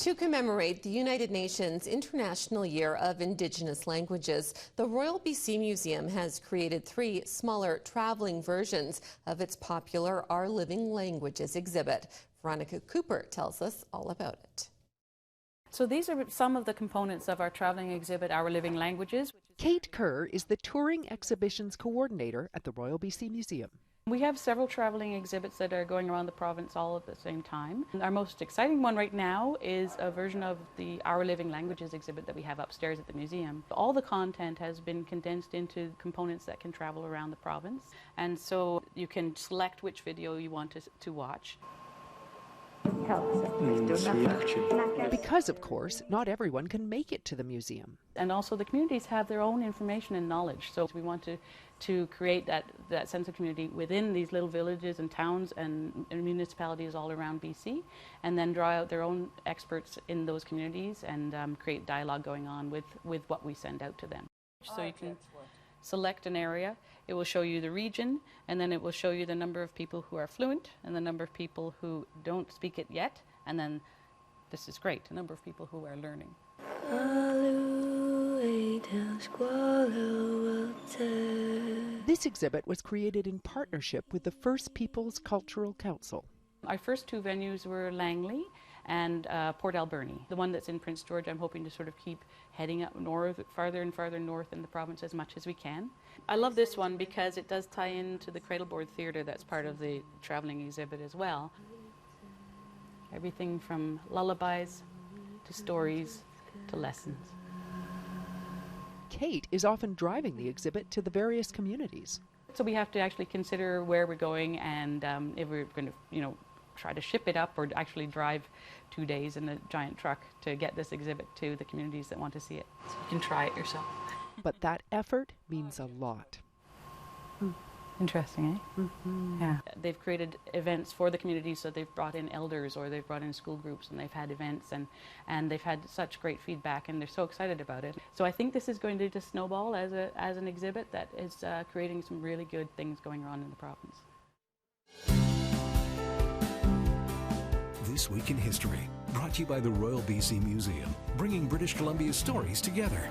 To commemorate the United Nations International Year of Indigenous Languages, the Royal BC Museum has created 3 smaller traveling versions of its popular Our Living Languages exhibit. Veronica Cooper tells us all about it. So these are some of the components of our traveling exhibit, Our Living Languages. Kate Kerr is the touring exhibitions coordinator at the Royal BC Museum. We have several traveling exhibits that are going around the province all at the same time. Our most exciting one right now is a version of the Our Living Languages exhibit that we have upstairs at the museum. All the content has been condensed into components that can travel around the province, and so you can select which video you want to watch. Because, of course, not everyone can make it to the museum. And also the communities have their own information and knowledge, so we want to create that sense of community within these little villages and towns and municipalities all around BC, and then draw out their own experts in those communities and create dialogue going on with what we send out to them. So you can select an area, it will show you the region, and then it will show you the number of people who are fluent and the number of people who don't speak it yet, and then, this is great, the number of people who are learning. This exhibit was created in partnership with the First Peoples Cultural Council. Our first 2 venues were Langley and Port Alberni. The one that's in Prince George, I'm hoping to sort of keep heading up north, farther and farther north in the province as much as we can. I love this one because it does tie into the Cradleboard Theatre that's part of the traveling exhibit as well. Everything from lullabies to stories to lessons. Kate is often driving the exhibit to the various communities. So we have to actually consider where we're going, and if we're going to, try to ship it up or actually drive 2 days in a giant truck to get this exhibit to the communities that want to see it. So you can try it yourself. But that effort means a lot. Interesting, eh? Mm-hmm. Yeah. They've created events for the community, so they've brought in elders or they've brought in school groups, and they've had events, and they've had such great feedback, and they're so excited about it. So I think this is going to just snowball as an exhibit that is creating some really good things going on in the province. This Week in History, brought to you by the Royal BC Museum, bringing British Columbia's stories together.